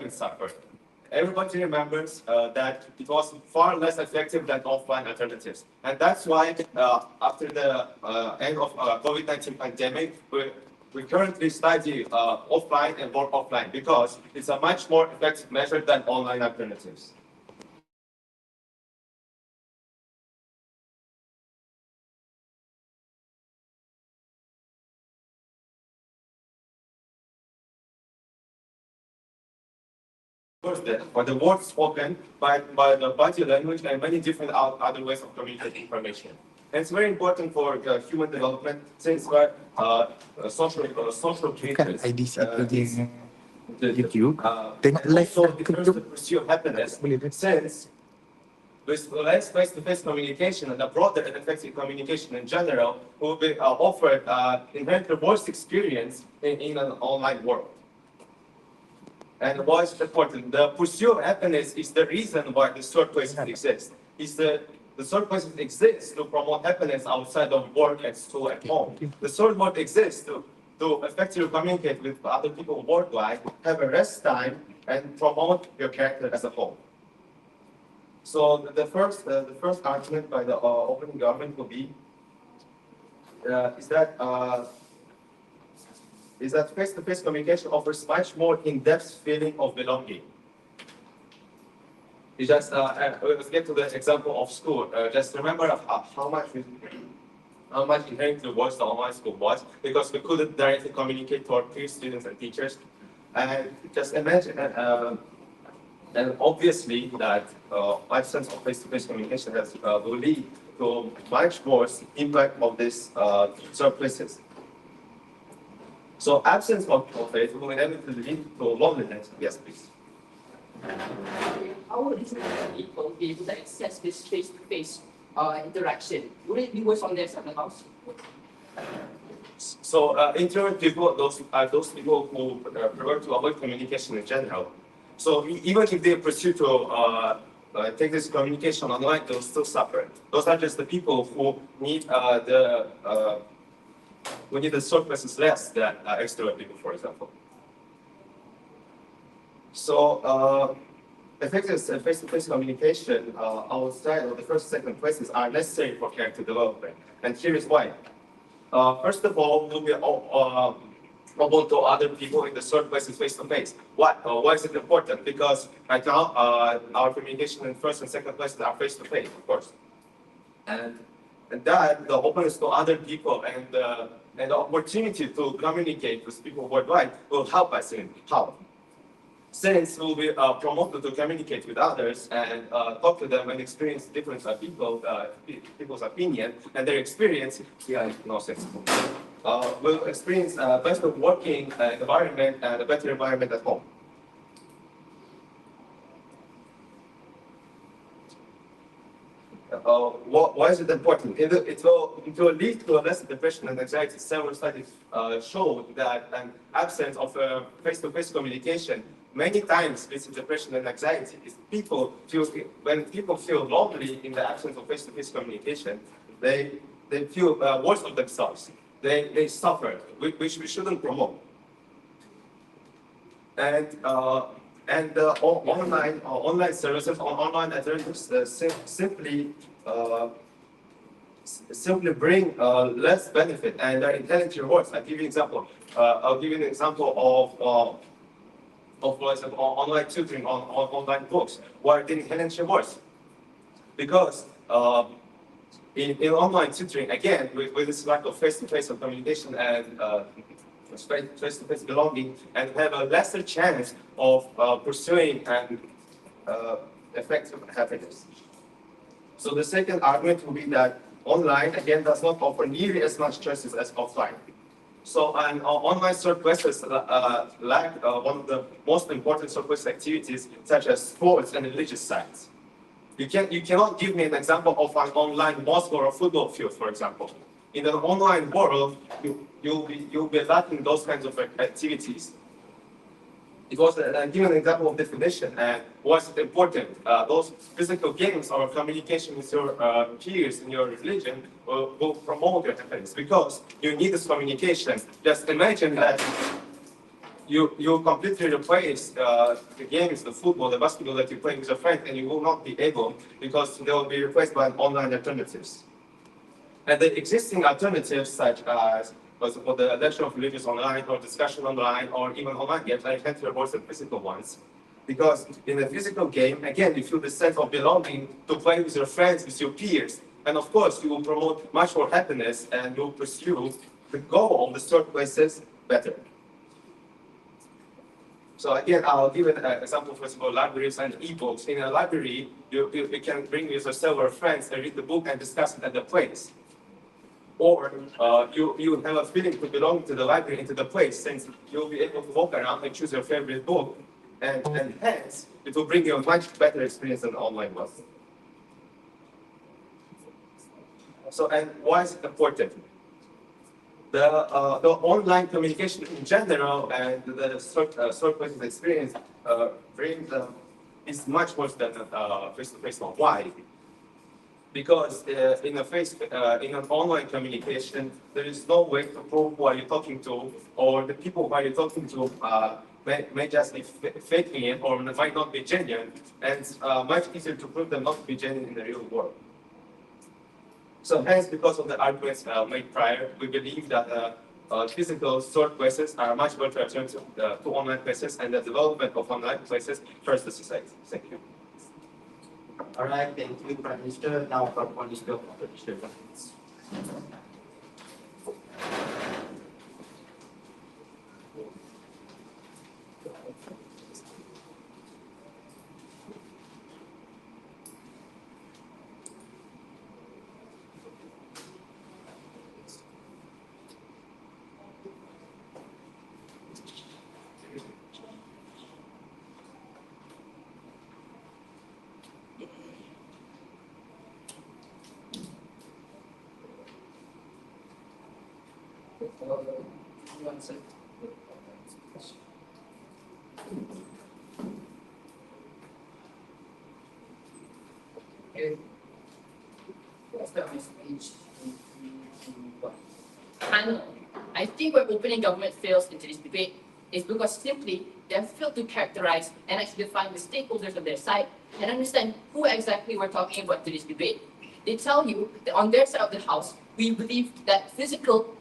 it suffered. Everybody remembers that it was far less effective than offline alternatives. And that's why after the end of COVID-19 pandemic, we currently study offline and more offline because it's a much more effective measure than online alternatives. For the words spoken by the body language and many different other ways of communicating information. And it's very important for human development since we're social creatures. YouTube. Tengok live also because the pursuit of happiness since with less face-to-face communication and a broader and effective communication in general will be offered inherently worse experience in an online world. And why is it important? The pursuit of happiness is the reason why the third places exist. The third places exist to promote happiness outside of work and school at home. The third mode exists to effectively communicate with other people worldwide, have a rest time, and promote your character as a whole. So the first argument by the opening government will be is that face-to-face communication offers much more in-depth feeling of belonging. You just let's get to the example of school. Just remember how much inherently worse the online school was because we couldn't directly communicate to our peers, students, and teachers. And just imagine, and obviously that absence of face-to-face communication will lead to much worse impact of these surpluses. So absence of it will inevitably lead to loneliness. Yes, please. How would people be able to access this face-to-face interaction? Would it be worse on their side of the house? So introvert people, those people who prefer to avoid communication in general. So even if they pursue to take this communication online, they'll still suffer. Those are just the people who need the surfaces less than extrovert people, for example. So effective face-to-face communication outside of the first, second places are necessary for character development. And here is why. First of all, we'll be open to other people in the third places face-to-face. Why is it important? Because right now, our communication in first and second places are face-to-face, of course. And that, the openness to other people and the opportunity to communicate with people worldwide will help us in how. Since we'll be promoted to communicate with others and talk to them and experience different people's opinion and their experience, we'll experience a better working environment and a better environment at home. Why is it important? It will lead to less depression and anxiety. Several studies show that an absence of face-to-face communication many times leads to depression and anxiety. When people feel lonely in the absence of face-to-face communication, they feel worse of themselves. They suffer, which we shouldn't promote. And online services or online alternatives simply bring less benefit and their inherent rewards. I'll give you an example of for example, online tutoring on online books. What are the inherent rewards? Because in online tutoring, again, with this lack of face-to-face communication and face-to-face belonging, and have a lesser chance of pursuing an effective happiness. So the second argument will be that online, again, does not offer nearly as much choices as offline. So online surpluses lack one of the most important surplus activities, such as sports and religious sites. You cannot give me an example of an online mosque or a football field, for example. In an online world, you'll be lacking those kinds of activities. It was give an example of definition and what's important. Those physical games or communication with your peers in your religion will promote your happiness because you need this communication. Just imagine that you completely replace the games, the football, the basketball that you play with your friends, and you will not be able because they will be replaced by online alternatives. And the existing alternatives, such as, for example, the election of religious online, or discussion online, or even online games, I tend to avoid the physical ones. Because in a physical game, again, you feel the sense of belonging to play with your friends, with your peers. And of course, you will promote much more happiness and you'll pursue the goal of the third places better. So again, I'll give an example, for example, libraries and ebooks. In a library, you can bring with yourself or friends and read the book and discuss it at the place. Or you have a feeling to belong to the library and to the place, since you'll be able to walk around and choose your favorite book, and hence it will bring you a much better experience than the online one. So, and why is it important? The online communication in general and the third person experience brings is much worse than face-to-face one. Why? Because in an online communication, there is no way to prove who are you talking to, or the people who are you talking to may just be faking it, or might not be genuine, and much easier to prove them not to be genuine in the real world. So hence, because of the arguments made prior, we believe that physical stored places are much better alternative to online places, and the development of online places furthers the society. Thank you. All right, thank you, Prime Minister. Now, Prime Minister, Minister. One second. Okay. Let's start my speech. And I think where opening government fails into this debate is because simply they have failed to characterize and actually define the stakeholders of their side and understand who exactly we're talking about to this debate. They tell you that on their side of the house, we believe that physical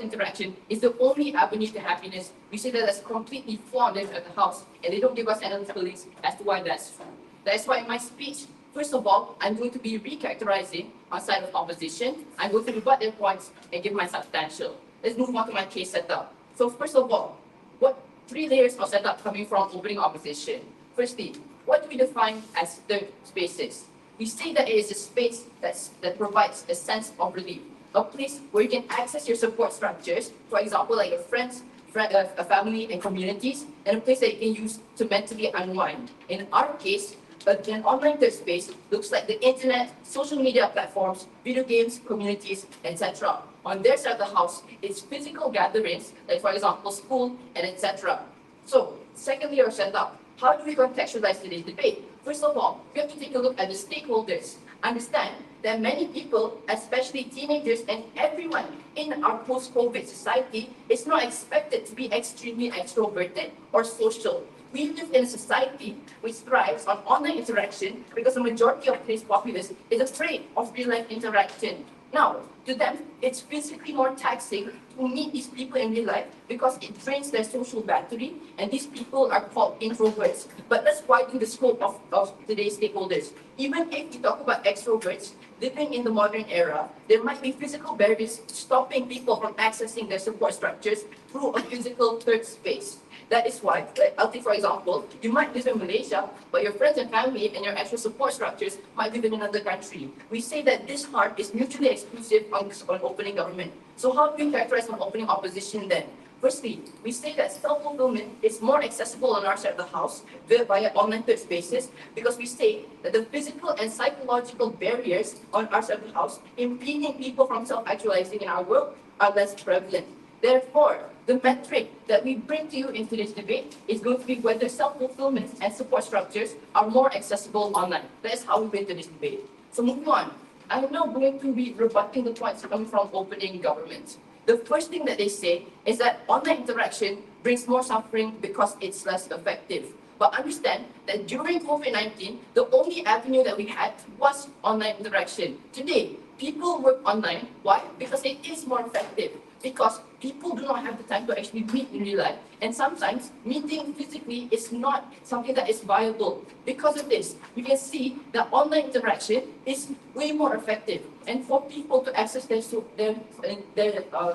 interaction is the only avenue to happiness. We say that that's completely flawed on their side of the house, and they don't give us analytical links as to why that's true. That's why in my speech, first of all, I'm going to be recharacterizing on side of opposition. I'm going to rebut their points and give my substantial. Let's move on to my case setup. So first of all, what 3 layers of setup coming from opening opposition? Firstly, what do we define as third spaces? We say that it is a space that provides a sense of relief, a place where you can access your support structures, for example, like your friends, a family, and communities, and a place that you can use to mentally unwind. In our case, an online third space looks like the internet, social media platforms, video games, communities, etc. On their side of the house, it's physical gatherings, like for example, school, and etc. So, secondly, our setup. How do we contextualize today's debate? First of all, we have to take a look at the stakeholders. Understand that many people, especially teenagers and everyone in our post-COVID society, is not expected to be extremely extroverted or social. We live in a society which thrives on online interaction because the majority of today's populace is afraid of real-life interaction. Now, to them, it's physically more taxing to meet these people in real life because it drains their social battery, and these people are called introverts. But let's widen the scope of today's stakeholders. Even if we talk about extroverts living in the modern era, there might be physical barriers stopping people from accessing their support structures through a physical third space. That is why, I'll take for example, you might live in Malaysia, but your friends and family and your actual support structures might live in another country. We say that this part is mutually exclusive on opening government. So how do we characterize an opening opposition then? Firstly, we say that self-fulfillment is more accessible on our side of the house via online third spaces because we say that the physical and psychological barriers on our side of the house impeding people from self-actualizing in our world are less prevalent. Therefore, the metric that we bring to you in today's debate is going to be whether self-fulfillment and support structures are more accessible online. That is how we win today's debate. So moving on, I'm now going to be rebutting the points coming from opening government. the first thing that they say is that online interaction brings more suffering because it's less effective. But understand that during COVID-19, the only avenue that we had was online interaction. Today, people work online. Why? Because it is more effective. Because people do not have the time to actually meet in real life. And sometimes meeting physically is not something that is viable. Because of this, you can see that online interaction is way more effective. And for people to access their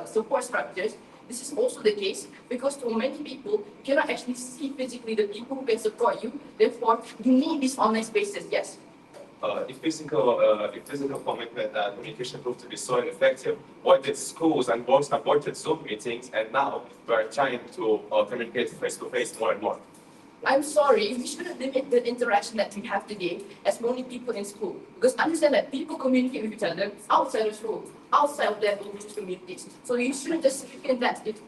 support structures, this is also the case because too many people cannot actually see physically the people who can support you. Therefore, you need these online spaces, yes. If physical communication proved to be so ineffective, why did schools and boards aborted Zoom meetings and now we are trying to communicate face to face more and more? I'm sorry, we shouldn't limit the interaction that we have today as only people in school. Because understand that people communicate with each other outside of school, outside of their religious communities. So you shouldn't just limit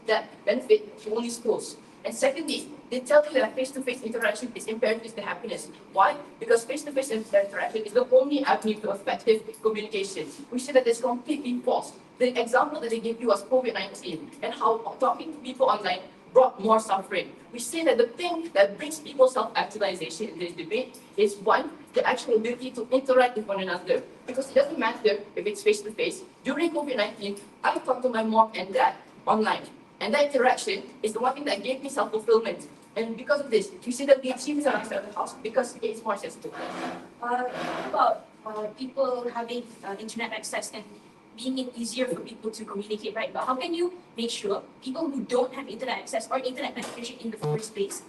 that benefit to only schools. And secondly, they tell you that face-to-face interaction is imperative to happiness. Why? Because face-to-face interaction is the only avenue to effective communication. We see that it's completely false. The example that they gave you was COVID-19 and how talking to people online brought more suffering. We say that the thing that brings people self-actualization in this debate is one, the actual ability to interact with one another. Because it doesn't matter if it's face-to-face. During COVID-19, I talked to my mom and dad online. And that interaction is the one thing that gave me self-fulfillment. And because of this, we see that we achieve this outside of the house because it is more accessible. About people having internet access and being it easier for people to communicate, right? But how can you make sure people who don't have internet access or internet penetration in the first place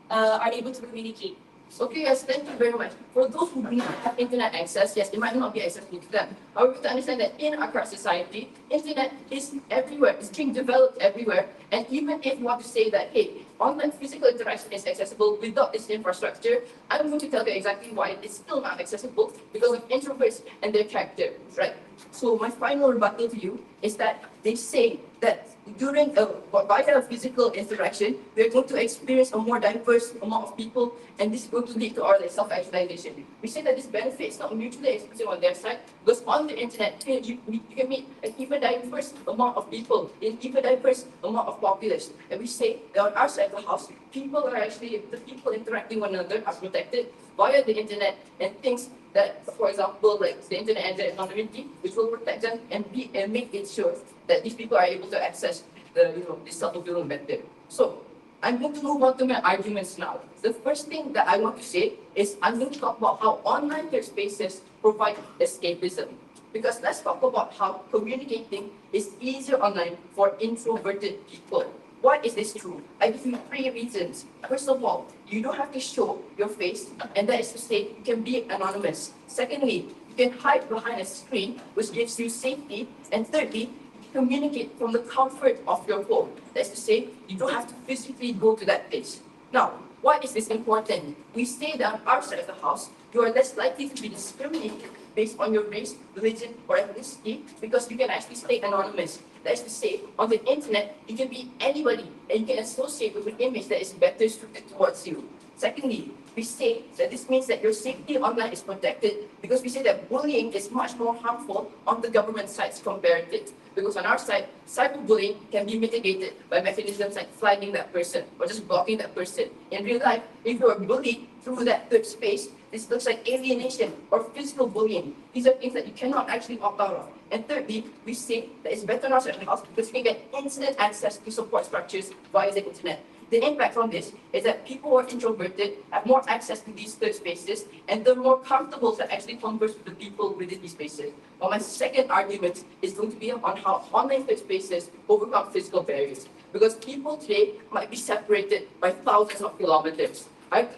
are able to communicate? Okay, yes, thank you very much. For those who do not have internet access, yes, it might not be accessible to them. However, to understand that in our current society, internet is everywhere, it's being developed everywhere. And even if you want to say that, hey, online physical interaction is accessible without this infrastructure, I'm going to tell you exactly why it's still not accessible because of introverts and their character, right? So my final rebuttal to you is that they say that during via physical interaction, we're going to experience a more diverse amount of people, and this is going to lead to our self-actualization. We say that this benefit is not mutually exclusive on their side, because on the internet, you can meet an even diverse amount of people, an even diverse amount of populace. And we say that on our side of the house, people are actually, the people interacting with one another are protected via the internet and things that, for example, like the internet and the anonymity, which will protect them and make it sure that these people are able to access this self-fulfillment method. So I'm going to move on to my arguments now. The first thing that I want to say is I'm going to talk about how online third spaces provide escapism. Because let's talk about how communicating is easier online for introverted people. Why is this true? I give you 3 reasons. First of all, you don't have to show your face, and that is to say, you can be anonymous. Secondly, you can hide behind a screen, which gives you safety. And thirdly, you can communicate from the comfort of your home. That is to say, you don't have to physically go to that place. Now, why is this important? We say that on our side of the house, you are less likely to be discriminated based on your race, religion, or ethnicity because you can actually stay anonymous. That is to say, on the internet, you can be anybody and you can associate with an image that is better suited towards you. Secondly, we say that this means that your safety online is protected because we say that bullying is much more harmful on the government sites compared to it. Because on our side, cyberbullying can be mitigated by mechanisms like flagging that person or just blocking that person. In real life, if you are bullied through that third space, this looks like alienation or physical bullying. These are things that you cannot actually opt out of. And thirdly, we say that it's better not to the house because you can get instant access to support structures via the internet. The impact from this is that people who are introverted have more access to these third spaces and they're more comfortable to actually converse with the people within these spaces. But my second argument is going to be on how online third spaces overcome physical barriers. Because people today might be separated by thousands of kilometers.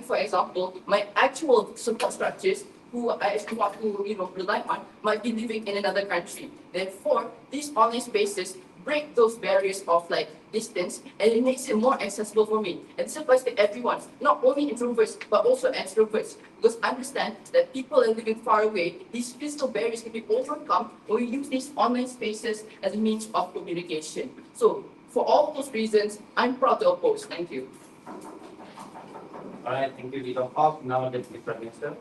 For example, my actual support structures who I actually want to rely on might be living in another country. Therefore, these online spaces break those barriers of distance and it makes it more accessible for me. And this applies to everyone, not only introverts but also extroverts. Because understand that people are living far away, these physical barriers can be overcome when we use these online spaces as a means of communication. So for all those reasons, I'm proud to oppose. Thank you. All right, thank you, Leader Hawk. Now, Deputy Prime Minister.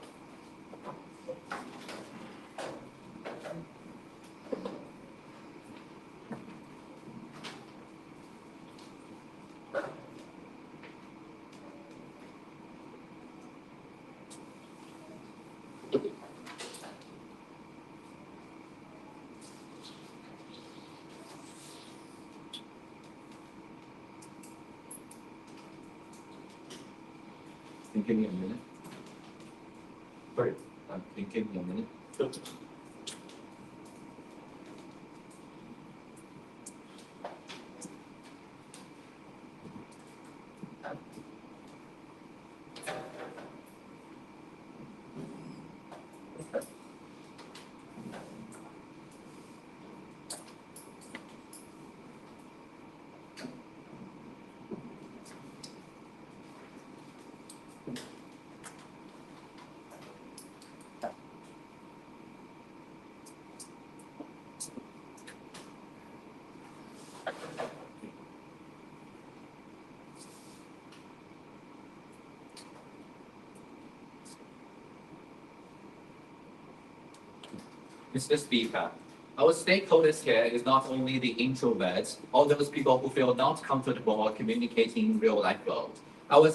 Give me a minute. Sorry, give me a minute. Mr. Speaker, our stakeholders here is not only the introverts, all those people who feel not comfortable communicating in real life world. Our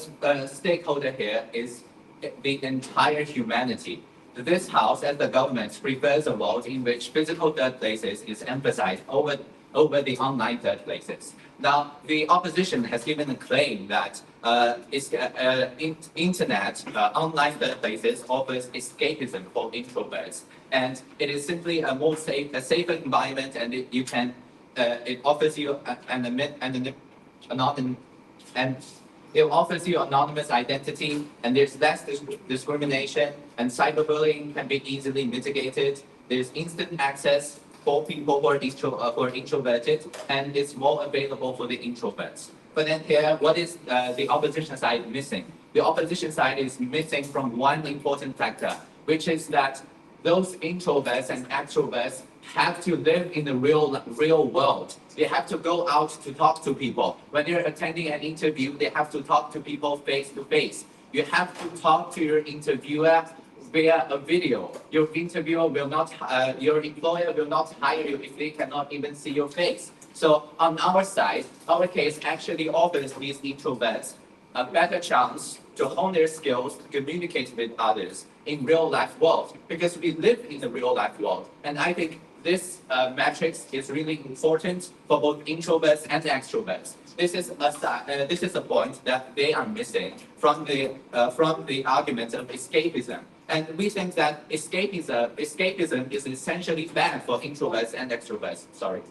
stakeholder here is the entire humanity. This house and the government prefers a world in which physical third places is emphasized over the online third places. Now, the opposition has given a claim that internet online third places offers escapism for introverts, and it is simply a more safer environment, and it offers you anonymous identity, and there's less discrimination, and cyberbullying can be easily mitigated. There's instant access for people who are introverted, and it's more available for the introverts. But then here, what is the opposition side missing? The opposition side is missing from one important factor, which is that those introverts and extroverts have to live in the real world. They have to go out to talk to people. When you're attending an interview, they have to talk to people face to face. You have to talk to your interviewer via a video. Your interviewer will not, your employer will not hire you if they cannot even see your face. So on our side, our case actually offers these introverts a better chance to hone their skills to communicate with others in real life world, because we live in the real life world. And I think this matrix is really important for both introverts and extroverts. This is a point that they are missing from the argument of escapism. And we think that escapism is essentially bad for introverts and extroverts. Sorry.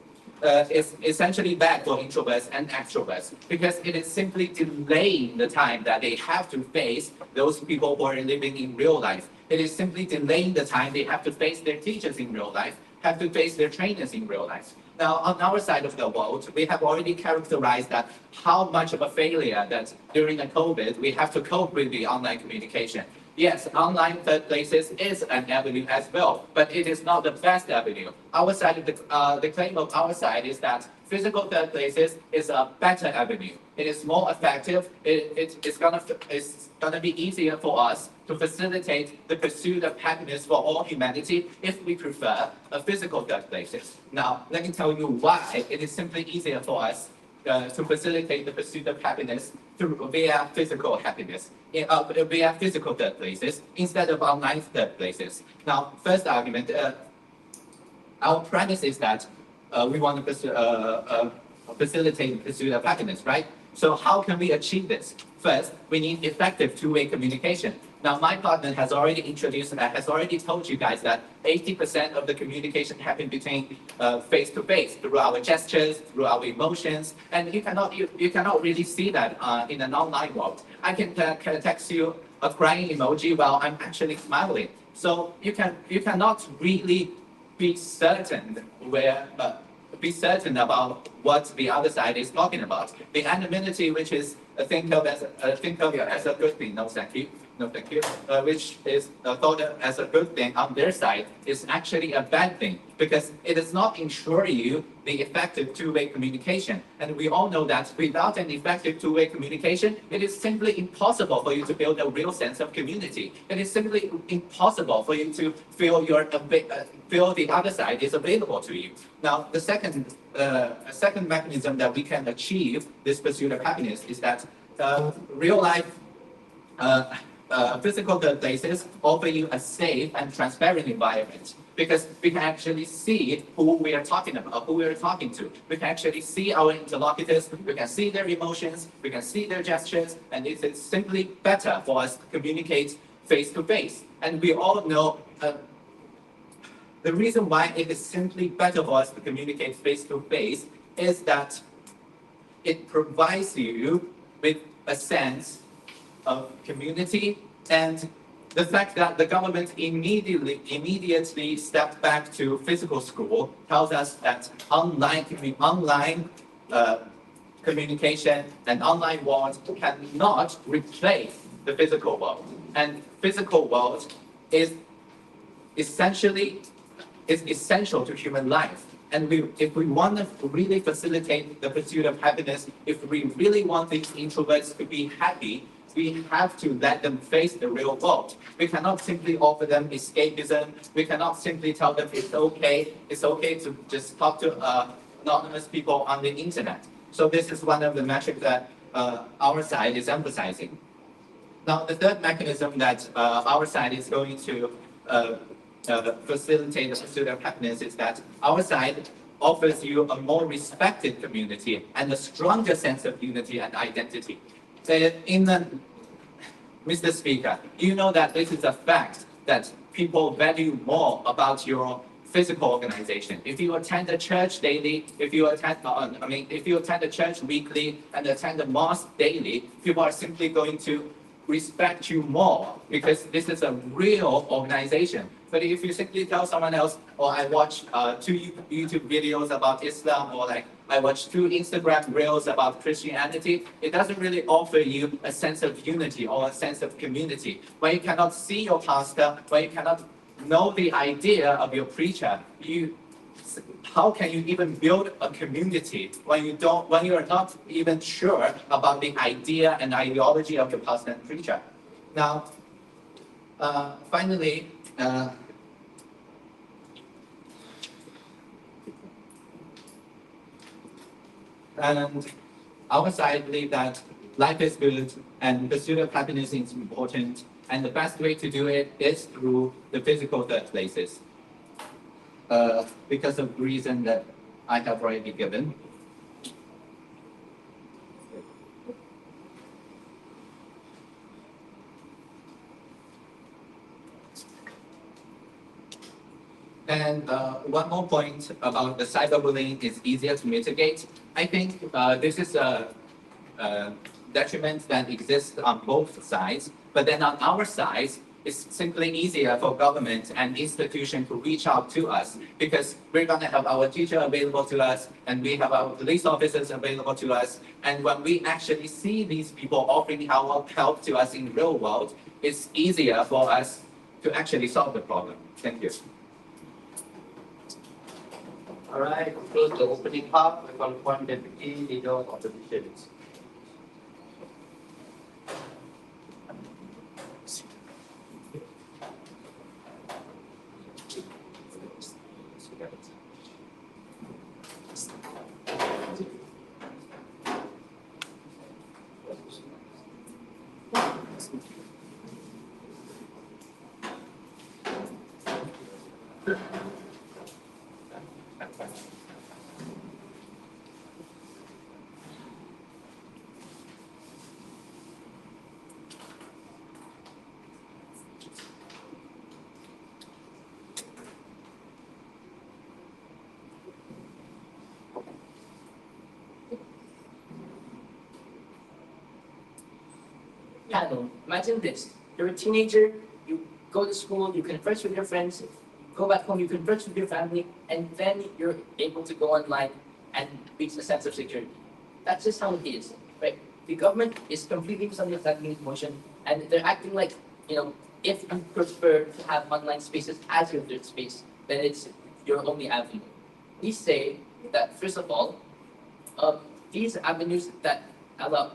Is essentially bad for introverts and extroverts, because it is simply delaying the time that they have to face those people who are living in real life. It is simply delaying the time they have to face their teachers in real life, have to face their trainers in real life. Now, on our side of the world, we have already characterized that how much of a failure that during the COVID, we have to cope with the online communication. Yes, online third places is an avenue as well, but it is not the best avenue. Our side of the claim of our side is that physical third places is a better avenue. It is more effective. It's gonna be easier for us to facilitate the pursuit of happiness for all humanity if we prefer a physical third places. Now, let me tell you why it is simply easier for us to facilitate the pursuit of happiness via physical happiness, via physical third places instead of online third places. Now, first argument, our premise is that we want to facilitate the pursuit of happiness, right? So how can we achieve this? First, we need effective two-way communication. Now, my partner has already introduced and has already told you guys that 80% of the communication happens between face-to-face, through our gestures, through our emotions, and you cannot really see that in an online world. I can text you a crying emoji while I'm actually smiling. So you cannot really be certain about what the other side is talking about. The anonymity, which is think of as a good thing. No, thank you. No, thank you. Which is thought of as a good thing on their side, is actually a bad thing, because it does not ensure you the effective two-way communication. And we all know that without an effective two-way communication, it is simply impossible for you to build a real sense of community. It is simply impossible for you to feel feel the other side is available to you. Now, the second mechanism that we can achieve this pursuit of happiness is that real life physical third places offer you a safe and transparent environment because we can actually see who we are talking about, who we are talking to. We can actually see our interlocutors, we can see their emotions, we can see their gestures, and it is simply better for us to communicate face to face. And we all know the reason why it is simply better for us to communicate face to face is that it provides you with a sense of community and the fact that the government immediately stepped back to physical school tells us that online communication and online world cannot replace the physical world. And physical world is essential to human life. And if we want to really facilitate the pursuit of happiness, if we really want these introverts to be happy, we have to let them face the real world. We cannot simply offer them escapism. We cannot simply tell them it's okay to just talk to anonymous people on the internet. So this is one of the metrics that our side is emphasizing. Now, the third mechanism that our side is going to facilitate the pursuit of happiness is that our side offers you a more respected community and a stronger sense of unity and identity. Mr. Speaker, you know that this is a fact that people value more about your physical organization. If you attend a church daily, if you attend a church weekly and attend a mosque daily, people are simply going to respect you more because this is a real organization. But if you simply tell someone else, or I watch 2 YouTube videos about Islam, or like I watch 2 Instagram reels about Christianity, it doesn't really offer you a sense of unity or a sense of community. When you cannot see your pastor, when you cannot know the idea of your preacher, how can you even build a community when you are not even sure about the idea and ideology of your pastor and preacher? Now, finally, and our side believe that life is good and pursuit of happiness is important, and the best way to do it is through the physical third places. Because of the reason that I have already given. And one more point about the cyberbullying is easier to mitigate. I think this is a detriment that exists on both sides, but then on our side, it's simply easier for government and institutions to reach out to us because we're going to have our teacher available to us and we have our police officers available to us. And when we actually see these people offering help to us in the real world, it's easier for us to actually solve the problem. Thank you. All right, close the opening part. We call upon Deputy Leader of Opposition. Yeah, no. Imagine this. You're a teenager, you go to school, you converse with your friends, you go back home, you converse with your family, and then you're able to go online and reach a sense of security. That's just how it is, right? The government is completely misunderstanding this motion, and they're acting like, if you prefer to have online spaces as your third space, then it's your only avenue. We say that, first of all, these avenues that allow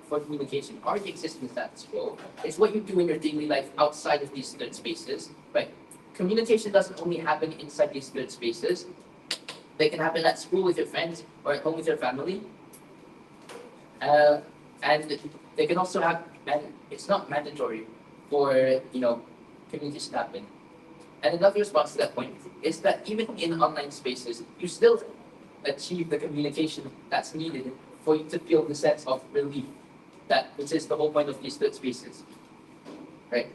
for communication already exist in the status quo. It's what you do in your daily life outside of these third spaces, right? Communication doesn't only happen inside these third spaces. They can happen at school with your friends or at home with your family. And they can also and it's not mandatory for, communication to happen. And another response to that point is that even in online spaces, you still achieve the communication that's needed for you to feel the sense of relief, which is the whole point of these third spaces, right?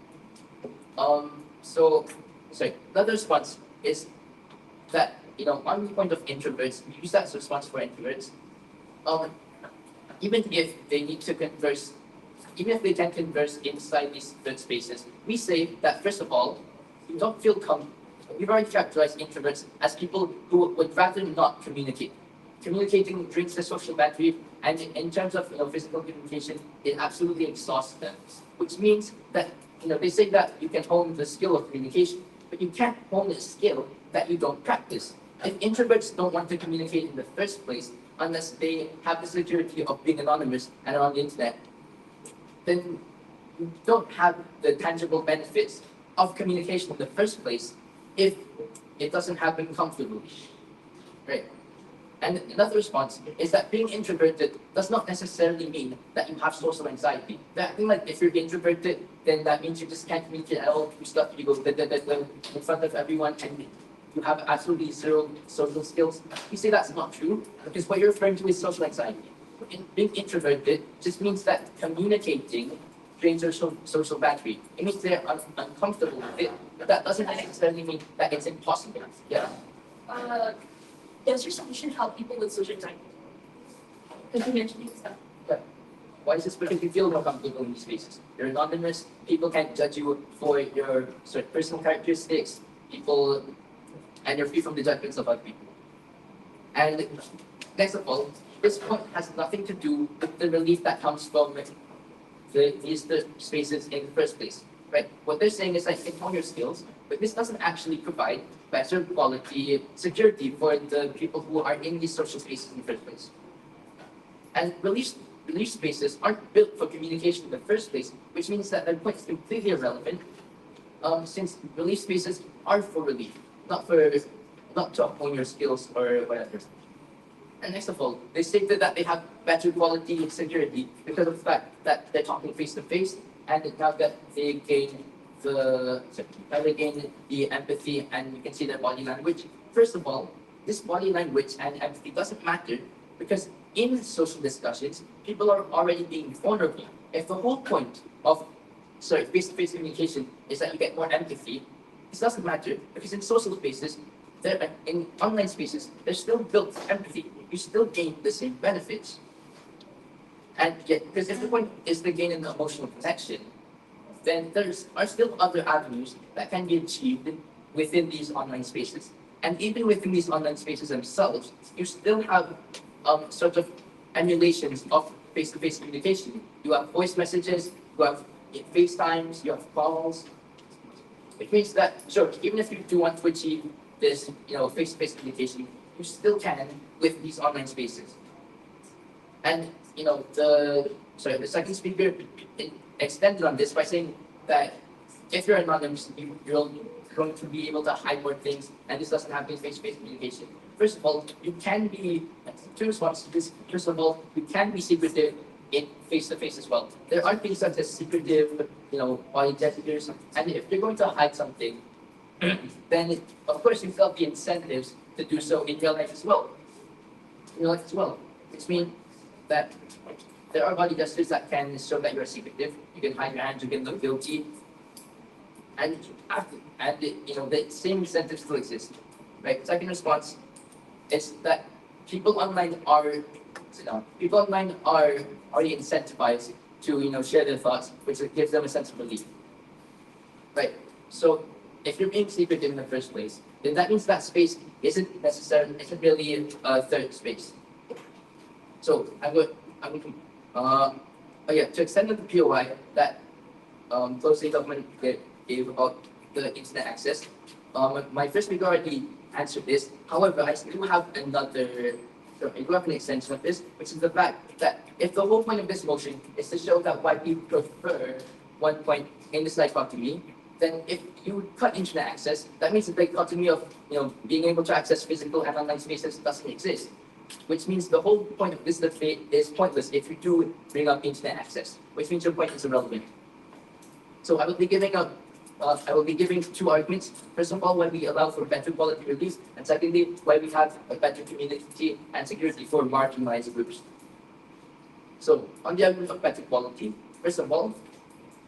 Another response is that, on the point of introverts, we use that as a response for introverts. Even if they need to converse, even if they can converse inside these third spaces, we say that first of all, we don't feel we've already characterized introverts as people who would rather not communicate. Communicating drains the social battery, and in terms of physical communication, it absolutely exhausts them. Which means that they say that you can hone the skill of communication, but you can't hone a skill that you don't practice. If introverts don't want to communicate in the first place, unless they have the security of being anonymous and are on the internet, then you don't have the tangible benefits of communication in the first place if it doesn't happen comfortably, right? And another response is that being introverted does not necessarily mean that you have social anxiety. I think like if you're introverted, then that means you just can't communicate at all. You stuff, you go in front of everyone and you have absolutely zero social skills. You say that's not true because what you're referring to is social anxiety. Being introverted just means that communicating drains your social battery. It means they're uncomfortable with it, but that doesn't necessarily mean that it's impossible. Yeah. Does your solution help people with social anxiety? Because you mentioned stuff. Why is this? Because you feel more comfortable in these spaces. You're anonymous. People can't judge you for your personal characteristics. And you're free from the judgments of other people. And next of all, this point has nothing to do with the relief that comes from these spaces in the first place, right? What they're saying is like, hone your skills, but this doesn't actually provide better quality security for the people who are in these social spaces in the first place. And relief spaces aren't built for communication in the first place, which means that their point is completely irrelevant, since relief spaces are for relief, not to hone your skills or whatever. And next of all, they stated that they have better quality security because of the fact that they're talking face to face, and now that they gain the empathy, and you can see their body language. First of all, this body language and empathy doesn't matter because in social discussions, people are already being vulnerable. If the whole point of face-to-face communication is that you get more empathy, this doesn't matter because in social spaces, in online spaces, there's still built empathy. You still gain the same benefits. And yet, because if the point is to gain an emotional connection, then there are still other avenues that can be achieved within these online spaces. And even within these online spaces themselves, you still have sort of emulations of face-to-face communication. You have voice messages, you have FaceTimes, you have calls. Which means that, sure, even if you do want to achieve this, face-to-face communication, you still can with these online spaces. And, the second speaker extended on this by saying that if you're anonymous, you're going to be able to hide more things, and this doesn't happen in face-to-face communication. First of all, you can be, two responses to this. First of all, you can be secretive in face-to-face as well. There are things such as secretive, body gestures, and if you're going to hide something, then of course you've got the incentives to do so in real life as well. Which means that there are body gestures that can show that you're secretive. You can hide your hands, you can look guilty, and the same incentives still exist. Right? Second response is that people online are already incentivized to really share their thoughts, which gives them a sense of relief. Right? So if you're being secretive in the first place, then that means that space isn't really a third space. So to extend the POI that closely government gave about the internet access, my first speaker already answered this. However, I do have an extension of this, which is the fact that if the whole point of this motion is to show that white people prefer one point in this dichotomy, then if you cut internet access, that means the dichotomy of being able to access physical and online spaces doesn't exist. which means the whole point of this debate is pointless if you do bring up internet access, which means your point is irrelevant. So I will be giving two arguments. First of all, why we allow for better quality reviews, and secondly, why we have a better community and security for marginalized groups. So on the argument of better quality, first of all,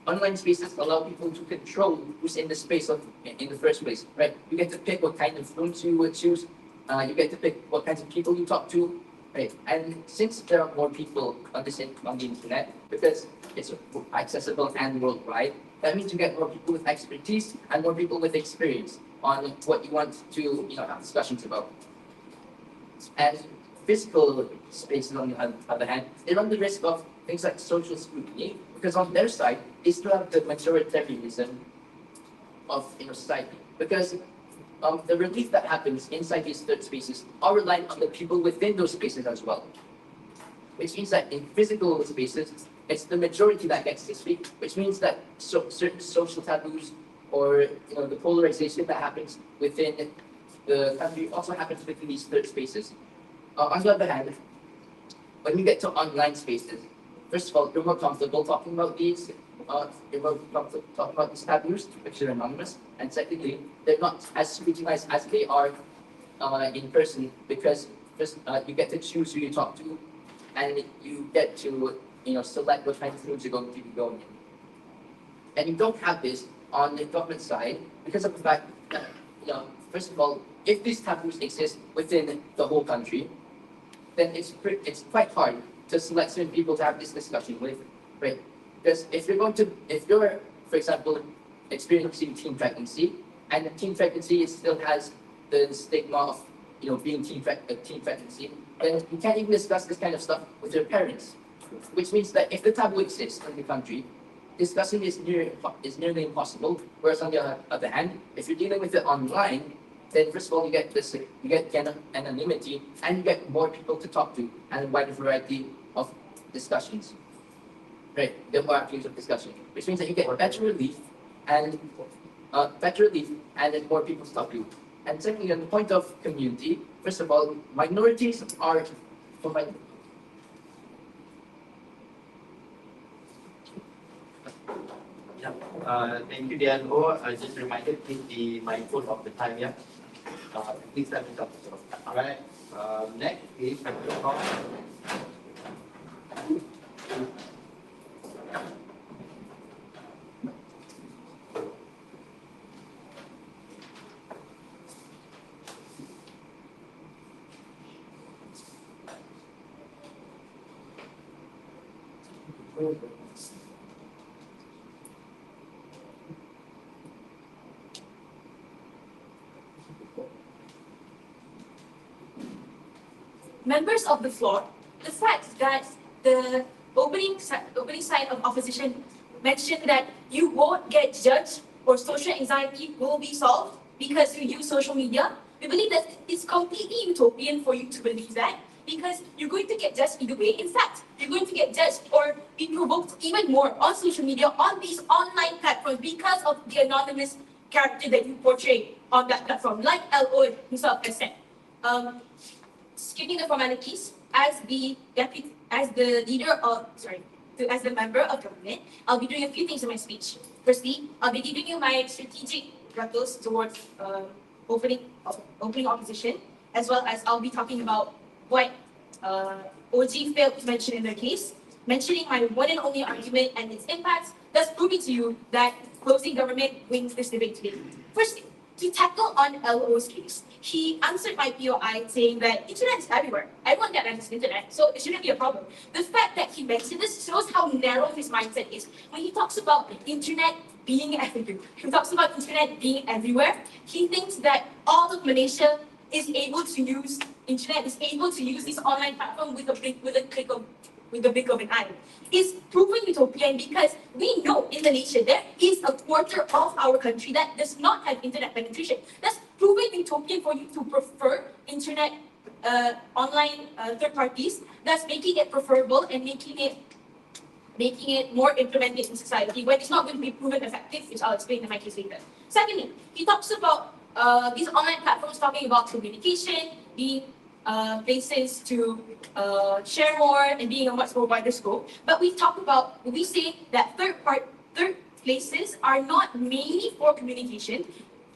online spaces allow people to control who's in the space in the first place, right? You get to pick what kind of rooms you would choose. You get to pick what kinds of people you talk to, right? And since there are more people on the internet, because it's accessible and worldwide, that means you get more people with expertise and more people with experience on what you want to have discussions about. And physical spaces, on the other hand, they run the risk of things like social scrutiny, because on their side, they still have the majoritarianism of society. Because the relief that happens inside these third spaces are reliant on the people within those spaces as well. Which means that in physical spaces, it's the majority that gets to speak, which means that certain social taboos or the polarization that happens within the country also happens within these third spaces. On the other hand, when you get to online spaces, first of all, you're more comfortable talking about these. You're more comfortable talking about these taboos, which are anonymous. And secondly, they're not as scrutinized as they are in person, because first, you get to choose who you talk to, and you get to select what kind of rooms you're going to be going in. And you don't have this on the government side because of the fact that, first of all, if these taboos exist within the whole country, then it's quite hard to select certain people to have this discussion with, right? Because if you're, for example, experiencing teen pregnancy, and teen pregnancy still has the stigma of being teen pregnancy, then you can't even discuss this kind of stuff with your parents. Which means that if the taboo exists in the country, discussing is nearly impossible. Whereas on the other hand, if you're dealing with it online, then first of all you get anonymity, and you get more people to talk to, and a wider variety of discussions. Right, there are more avenues of discussion, which means that you get better relief and then more people to talk to. And secondly, on the point of community, first of all, minorities are Thank you, Diano. I just reminded, please be mindful of the time, yeah? Please let me talk. All right. Next is Members of the floor, the fact that the opening side of opposition mentioned that you won't get judged or social anxiety will be solved because you use social media, we believe that it's completely utopian for you to believe that, because you're going to get judged either way. In fact, you're going to get judged or be provoked even more on social media, on these online platforms, because of the anonymous character that you portray on that platform, like LO himself has said. Skipping the formalities, as the member of government, I'll be doing a few things in my speech. Firstly, I'll be giving you my strategic rebuttals towards opening opposition, as well as I'll be talking about what OG failed to mention in their case, mentioning my one and only argument and its impacts, thus proving to you that closing government wins this debate today. Firstly, to tackle on LO's case, he answered my POI saying that internet is everywhere. Everyone can access internet, so it shouldn't be a problem. The fact that he mentioned this shows how narrow his mindset is. When he talks about internet being everywhere, he thinks that all of Malaysia is able to use internet, is able to use this online platform with a blink of an eye. Is proven utopian because we know in Malaysia there is a quarter of our country that does not have internet penetration. That's proven utopian for you to prefer internet online third parties. That's making it preferable and making it more implemented in society when it's not going to be proven effective, which I'll explain in my case later. Secondly, he talks about these online platforms talking about communication, being places to share more and being a much more wider scope. But we say that third places are not mainly for communication,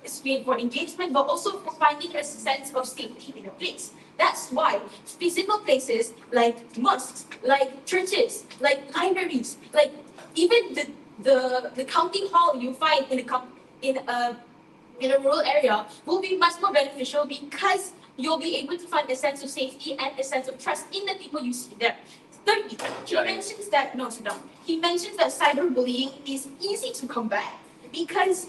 it's made for engagement, but also for finding a sense of safety in a place. That's why physical places like mosques, like churches, like libraries, like even the counting hall you find in a rural area will be much more beneficial because you'll be able to find a sense of safety and a sense of trust in the people you see there. Thirdly, he mentions that cyberbullying is easy to combat because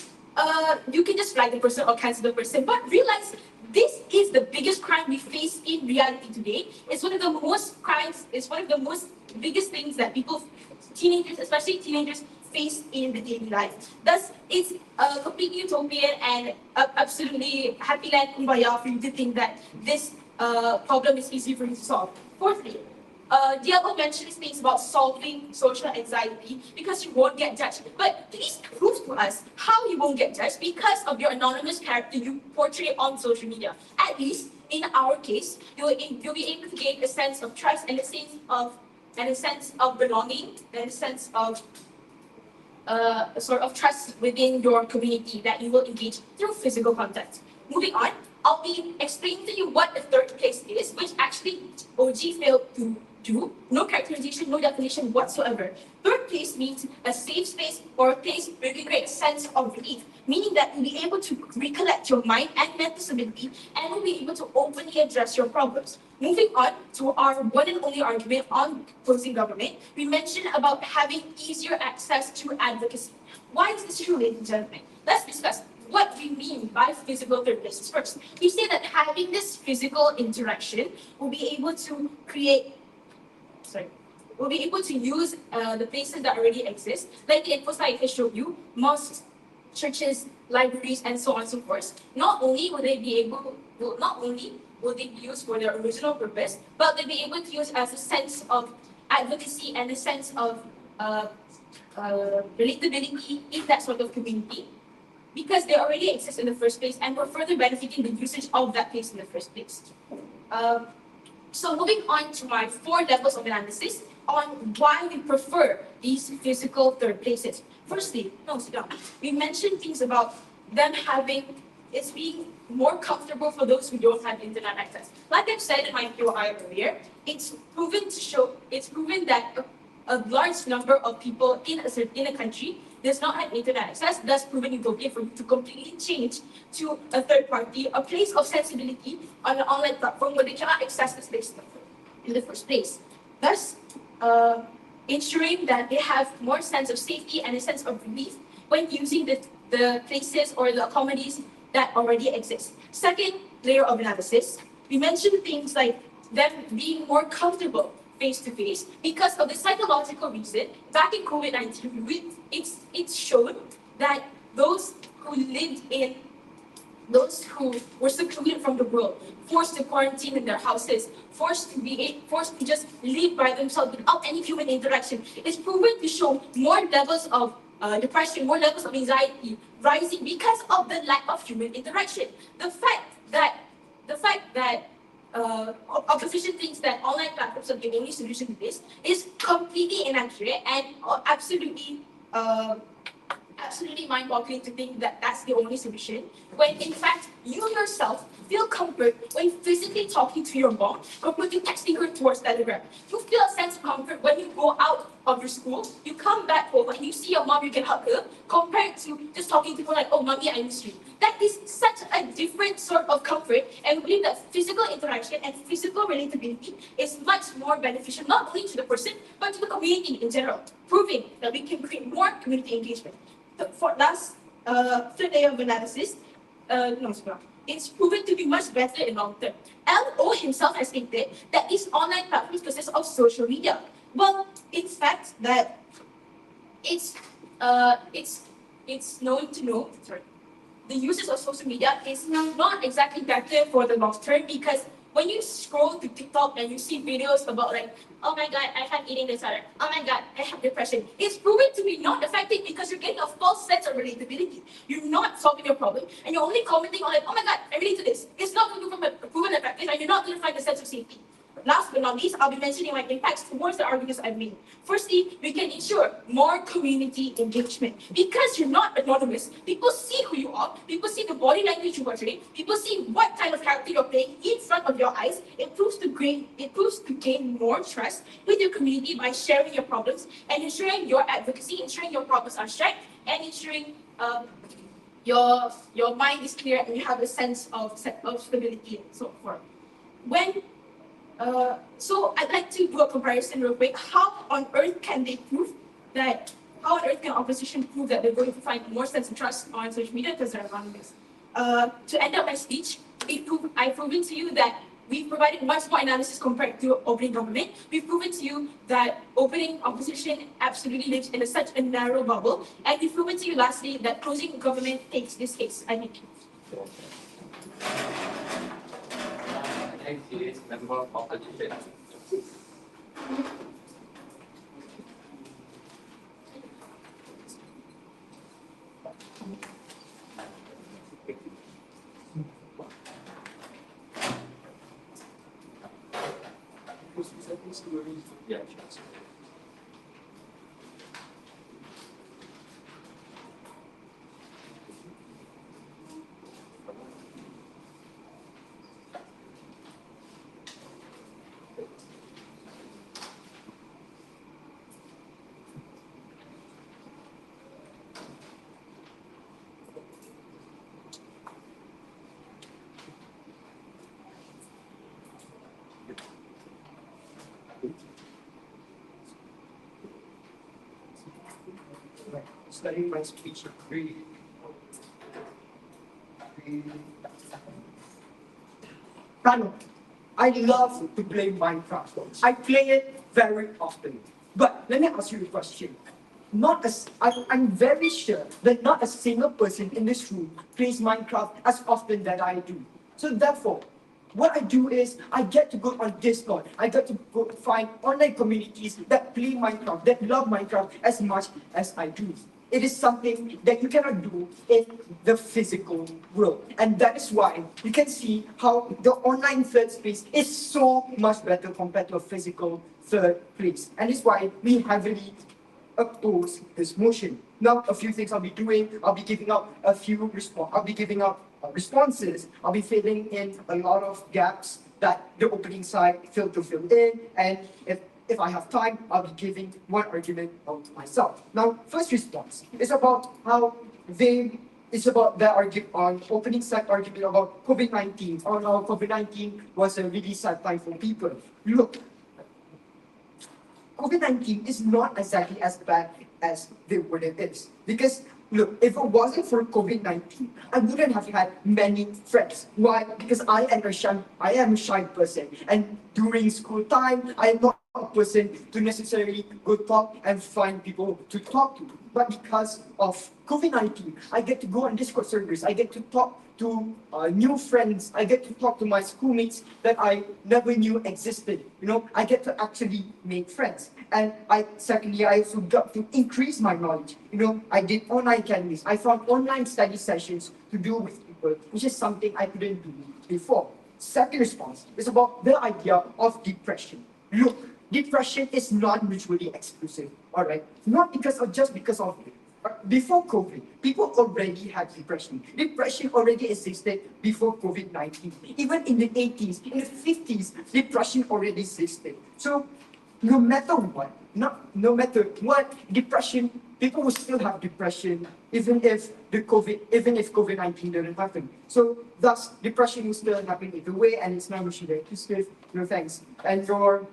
you can just flag the person or cancel the person, but realize this is the biggest crime we face in reality today. It's one of the most biggest things that teenagers, especially teenagers, face in the daily life. Thus, it's completely utopian and absolutely happy land kumbaya for you to think that this problem is easy for you to solve. Fourthly, Diego mentions things about solving social anxiety because you won't get judged. But please prove to us how you won't get judged because of your anonymous character you portray on social media. At least in our case, you'll be able to gain a sense of trust and a sense of belonging and a sense of a sort of trust within your community that you will engage through physical contact. Moving on, I'll be explaining to you what the third place is, which actually OG failed to do. No characterization, no definition whatsoever. Third place means a safe space or a place where you can create a sense of relief, meaning that you'll be able to recollect your mind and mental stability and you'll be able to openly address your problems. Moving on to our one and only argument on closing government, we mentioned about having easier access to advocacy. Why is this true, ladies and gentlemen? Let's discuss what we mean by physical third places first. We say that having this physical interaction will be able to use the places that already exist, like the info site I showed you, mosques, churches, libraries, and so on and so forth. Not only will they be used for their original purpose, but they'll be able to use as a sense of advocacy and a sense of relatability in that sort of community, because they already exist in the first place and we're further benefiting the usage of that place in the first place. So moving on to my 4 levels of analysis on why we prefer these physical third places. Firstly, we mentioned things about them being more comfortable for those who don't have internet access. Like I've said in my POI earlier, it's proven that a large number of people in a country does not have internet access, thus proving utopian for you to completely change to a third party, a place of sensibility on an online platform where they cannot access this place in the first place. Thus, ensuring that they have more sense of safety and a sense of relief when using the places or the accommodations that already exist. Second layer of analysis, we mentioned things like them being more comfortable face-to-face because of the psychological reason. Back in COVID-19, it's shown that those who were secluded from the world, forced to quarantine in their houses, forced to just live by themselves without any human interaction, is proven to show more levels of depression, more levels of anxiety rising because of the lack of human interaction. The fact that opposition thinks that online platforms are the only solution to this is completely inaccurate and absolutely mind-boggling to think that that's the only solution, when in fact you yourself feel comfort when physically talking to your mom compared to texting her towards Telegram. You feel a sense of comfort when you go out of your school, you come back home and you see your mom, you can hug her, compared to just talking to her like, oh mommy, I miss you. That is such a different sort of comfort, and we believe that physical interaction and physical relatability is much more beneficial, not only to the person, but to the community in general, proving that we can create more community engagement. For last, third layer of analysis, it's proven to be much better in long term. LO himself has stated that these online platforms consist of social media. Well, in fact, that it's known to know, the users of social media is not exactly better for the long term, because when you scroll to TikTok and you see videos about like, oh my god, I have eating disorder, oh my god, I have depression, it's proven to be not effective because you're getting a false sense of relatability. You're not solving your problem and you're only commenting on like, oh my god, I relate to this. It's not going to be proven effective and you're not going to find find a sense of safety. Last but not least, I'll be mentioning my impacts towards the arguments I've made. Firstly, we can ensure more community engagement. Because you're not anonymous, people see who you are, people see the body language you portray, people see what kind of character you're playing in front of your eyes. It proves to gain more trust with your community by sharing your problems and ensuring your advocacy, ensuring your problems are shared, and ensuring your mind is clear and you have a sense of stability and so forth. So I'd like to do a comparison real quick. How on earth can opposition prove that they're going to find more sense of trust on social media because they're anonymous? To end up my speech, I've proven to you that we've provided much more analysis compared to opening government. We've proven to you that opening opposition absolutely lives in such a narrow bubble. And we've proven to you lastly that closing government takes this case. I thank you. Next is member of opposition. Yeah. Studying my speech really. Kano, I love to play Minecraft. I play it very often. But let me ask you a question. I'm very sure that not a single person in this room plays Minecraft as often that I do. So therefore, what I do is I get to go on Discord. I get to go find online communities that play Minecraft, that love Minecraft as much as I do. It is something that you cannot do in the physical world. And that is why you can see how the online third space is so much better compared to a physical third place. And it's why we heavily oppose this motion. Now, a few things I'll be doing. I'll be giving out a few responses. I'll be filling in a lot of gaps that the opening side failed to fill in. And if I have time, I'll be giving one argument of myself. Now, first response is about how it's about their argument on opening side argument about COVID-19, on how COVID-19 was a really sad time for people. Look, COVID-19 is not exactly as bad as they would it is. Because look, if it wasn't for COVID-19, I wouldn't have had many friends. Why? Because I am a shy person. And during school time, I am not a person to necessarily go talk and find people to talk to. But because of COVID-19, I get to go on Discord servers. I get to talk to new friends. I get to talk to my schoolmates that I never knew existed. I get to actually make friends. And secondly, I also got to increase my knowledge. I did online academies. I found online study sessions to do with people, which is something I couldn't do before. Second response is about the idea of depression. Look, depression is not mutually exclusive, all right? Not just because of before COVID, people already had depression. Depression already existed before COVID-19. Even in the 80s, in the 50s, depression already existed. So no matter what, depression, people will still have depression even if COVID-19 didn't happen. So thus, depression will still happen either way, and it's not mutually exclusive. No thanks. And your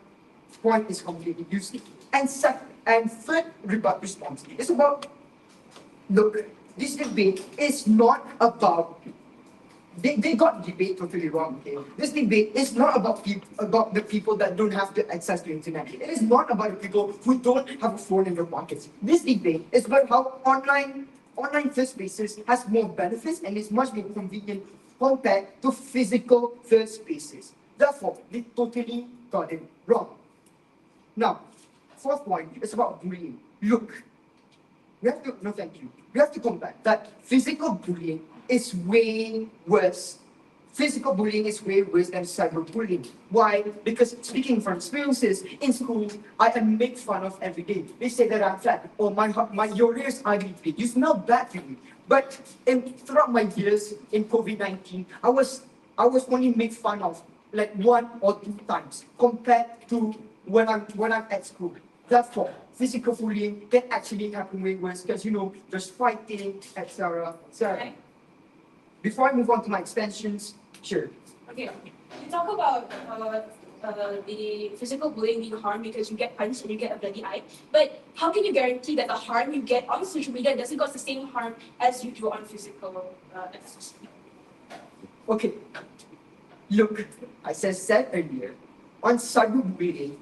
point is completely useless. And third rebut response is about, look, this debate is not about, they got the debate totally wrong, okay? This debate is not about the people that don't have the access to internet. It is not about the people who don't have a phone in their pockets. This debate is about how online third spaces has more benefits and is much more convenient compared to physical third spaces. Therefore, they totally got it wrong. Now, fourth point is about bullying. Look, we have to combat that physical bullying is way worse physical bullying is way worse than cyberbullying. Why? Because speaking from experiences, in school, I am made fun of every day. They say that I'm fat, or your ears are big, you smell bad to me. But throughout my years in COVID-19, I was only made fun of like 1 or 2 times compared to when I'm at school. Therefore, physical bullying can actually happen way worse because there's fighting, etc. Right. Before I move on to my extensions, sure. Okay, you talk about the physical bullying being harm because you get punched and you get a bloody eye. But how can you guarantee that the harm you get on social media doesn't cause the same harm as you do on physical access? Okay. Look, as I said earlier, on cyberbullying,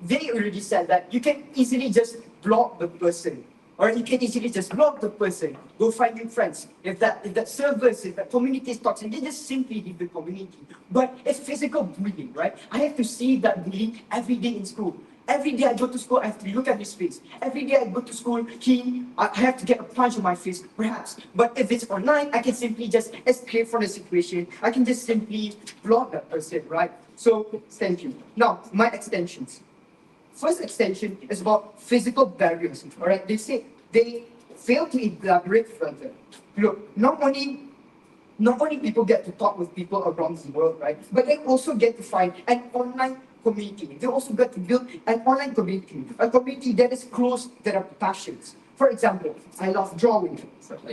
they already said that you can easily just block the person. Or you can easily just block the person, go find new friends. If that servers, if that community is toxic, they just simply leave the community. But it's physical bullying, right? I have to see that bullying every day in school. Every day I go to school, I have to look at his face. Every day I go to school, I have to get a punch on my face, perhaps. But if it's online, I can simply just escape from the situation. I can just simply block that person, right? So, thank you. Now, my extensions. First extension is about physical barriers, all right? They fail to elaborate further. Look, not only people get to talk with people around the world, right? But they also get to find an online community. They also get to build an online community, a community that is close to their passions. For example, I love drawing,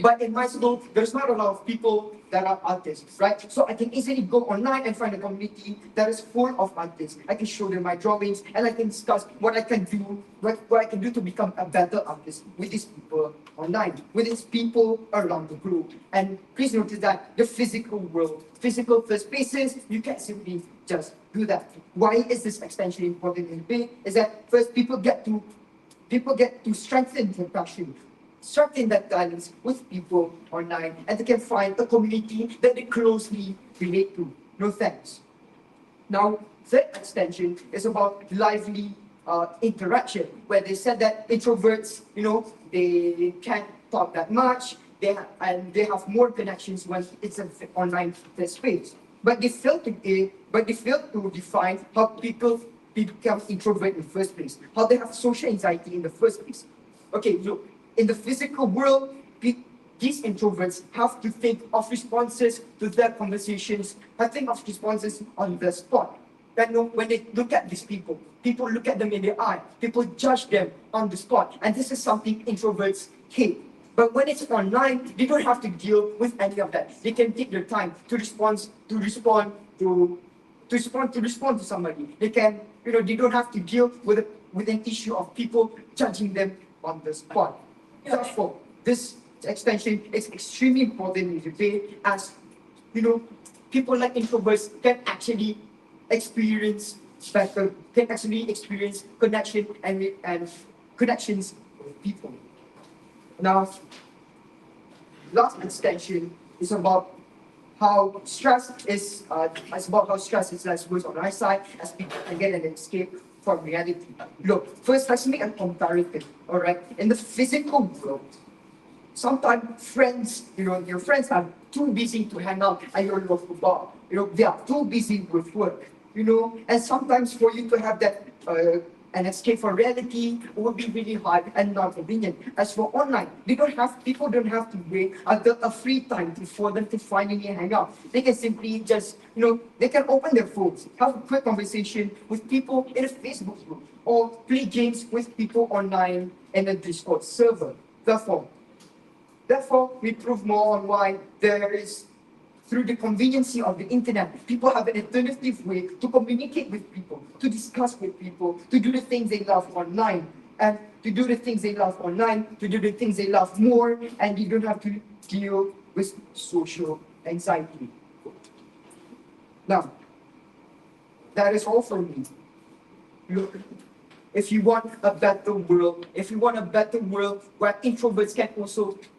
but in my school, there's not a lot of people that are artists, right? So I can easily go online and find a community that is full of artists. I can show them my drawings, and I can discuss what I can do, what I can do to become a better artist with these people online, with these people around the globe. And please notice that the physical world, physical first spaces, you can't simply just do that. Why is this extension important in debate? Is that first people get to strengthen their passion, strengthen that talents with people online, and they can find a community that they closely relate to. No thanks. Now, third extension is about lively interaction, where they said that introverts, they can't talk that much, they have more connections when it's an online space. But they failed to define how people become introvert in the first place, how they have social anxiety in the first place. Okay, look, in the physical world, these introverts have to think of responses to their conversations, think of responses on the spot. And when they look at these people look at them in the eye, people judge them on the spot, and this is something introverts hate. But when it's online, they don't have to deal with any of that. They can take their time to respond to somebody. They can, they don't have to deal with an issue of people judging them on the spot. Therefore, this extension is extremely important in the debate, as people like introverts can actually experience connection and connections with people. Now, last extension is about how stress is less worse on our side, as people can get an escape from reality. Look, first let's make a comparison, all right? In the physical world, sometimes friends, your friends are too busy to hang out at your local bar. They are too busy with work, and sometimes for you to have that an escape from reality would be really hard and not convenient. As for online, people don't have to wait until a free time for them to finally hang out. They can simply just, they can open their phones, have a quick conversation with people in a Facebook group, or play games with people online in a Discord server. Therefore, we prove more on why through the conveniency of the internet, people have an alternative way to communicate with people, to discuss with people, to do the things they love online. And to do the things they love online, to do the things they love more, and you don't have to deal with social anxiety. Now, that is all for me. Look, if you want a better world, where introverts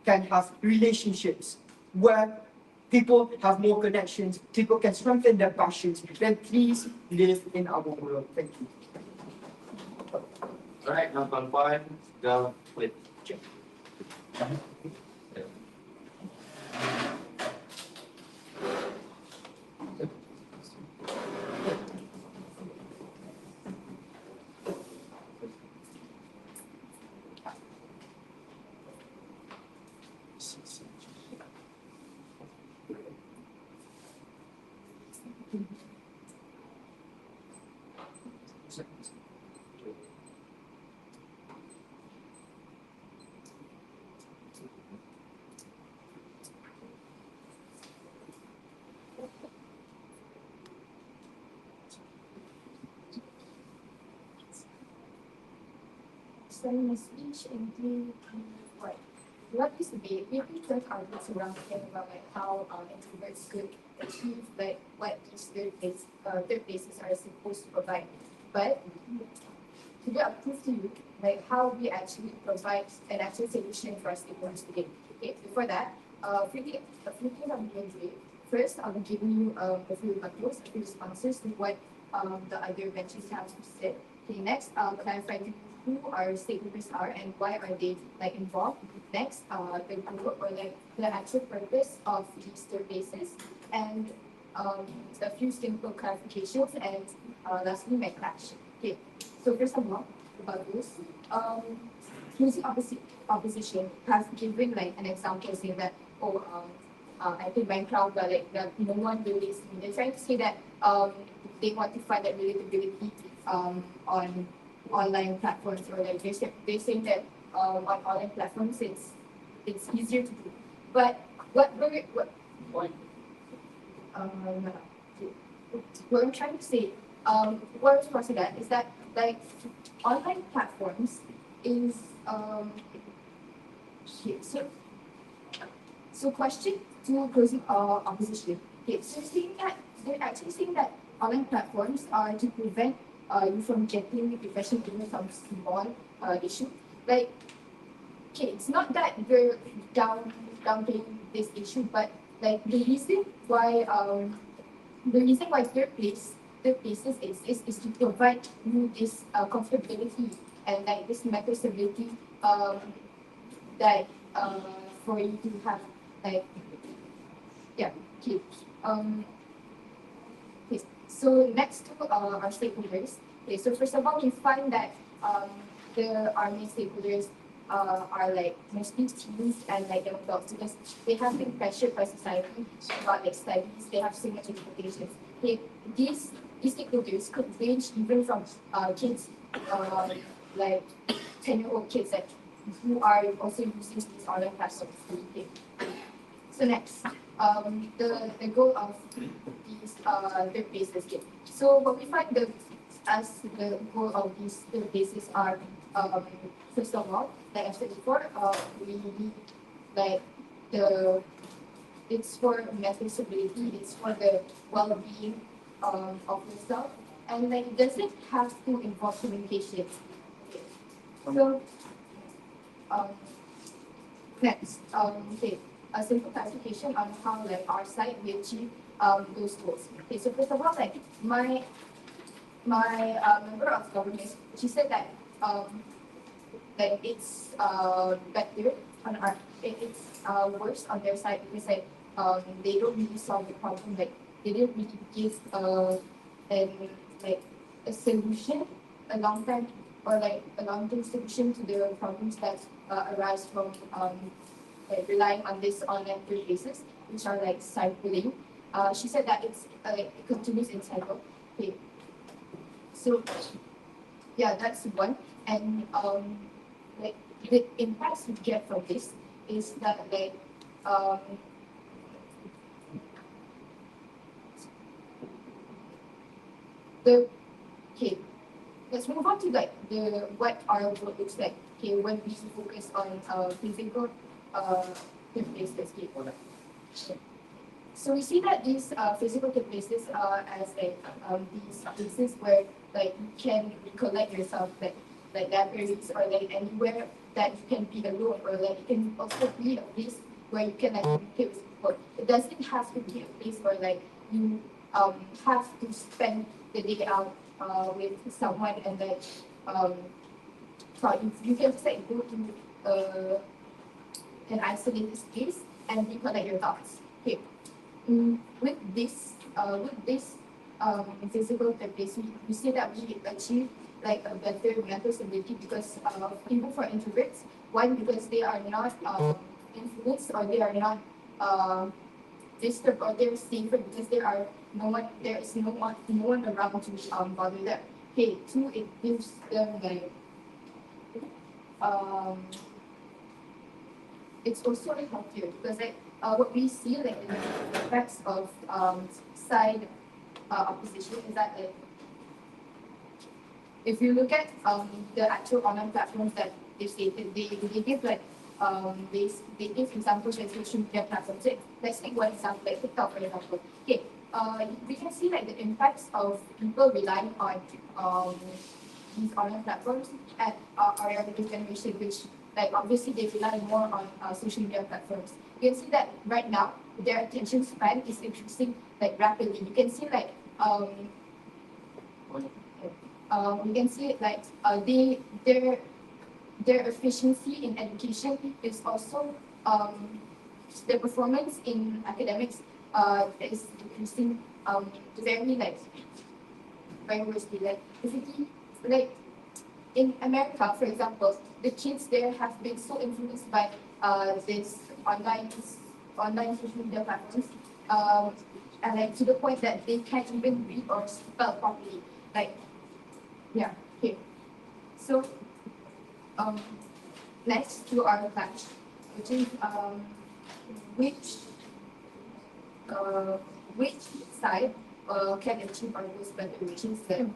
can have relationships, where people have more connections, people can strengthen their passions, then please live in our world. Thank you. All right, number 5, go with Jim. starting my speech and doing what? What used to be, we really took our books around thinking about like how introverts could achieve like what these third places are supposed to provide. But today I'll prove to you like how we actually provide an actual solution for our stakeholders today. Okay, before that, a few things I'm going to do. First, I'll be giving you a few rebuttals, a few responses to what the other benches have said. Okay, next, I'll clarify to you who our stakeholders are and why are they like involved. Next, the group or like the actual purpose of these third bases, and a few simple clarifications, and lastly, my clash. Okay, so first of all, about this, using opposition has given like an example saying that, I think Minecraft, but like that no one believes me. They're trying to say that they want to find that relatability on online platforms, or like they're saying that on online platforms it's easier to do. But what I'm trying to say, what I was crossing that is that like online platforms is shit. So question to closing opposition. Okay, so they're actually saying that online platforms are to prevent you from getting depression even from small issue. Like, okay, it's not that we're downplaying this issue, but like the reason why third places is to provide you this comfortability and like this mental stability that for you to have like yeah, okay. Okay, so next to our stakeholders. Okay, so first of all, we find that our main stakeholders are like mostly teens and like young adults, because they have been pressured by society about like studies. They have so much expectations. Okay, these stakeholders could range even from kids like 10-year-old kids that who are also using these online platforms. Okay. So next, the goal of these third bases. Okay. So what we find as the goal of these third bases are first of all, like I said before, we need like it's for mental stability, it's for the well-being of yourself, and like it doesn't have to involve communication. Okay. So next, okay, a simple clarification on how like our side we achieve those goals. Okay, so first of all, like my member of government, she said that like it's better on our it's worse on their side because like they don't really solve the problem, like they didn't really give an like a solution, a long time or like a long-term solution to the problems that arise from like relying on this online basis, which are like cyberbullying. She said that it's it continues in cycle. Okay, so yeah, that's one. And like the impacts we get from this is that like the okay, let's move on to like the what our world looks like. Okay, when we focus on physical places. Okay. So we see that these physical places as like these places where like you can recollect yourself, like libraries or like anywhere that you can be alone, or like it can also be a place where you can like communicate with people. It doesn't have to be a place where like you have to spend the day out with someone and like you can just like go to an isolated space and recollect your thoughts. Okay. With this physical therapy, we see that we achieve like a better mental stability because even for introverts, one, because they are not influenced, or they are not disturbed, or they're safer because there is no one around to bother them. Okay, two, it gives them like it's also like healthier because like what we see like in the effects of side opposition is that like if you look at the actual online platforms that they stated, they give like they give examples like social media platforms. So let's take one example, like TikTok, for example. Okay, we can see like the impacts of people relying on these online platforms at our younger generation, which like obviously they rely more on social media platforms. You can see that right now their attention span is increasing like rapidly. You can see like you can see like their efficiency in education is also their performance in academics is increasing very like very worstly. Like basically like in America, for example, the kids there have been so influenced by this online social media platforms, and like to the point that they can't even read or spell properly. Like, yeah, okay. So, next to our class, which is which which side can achieve our goals better, which is that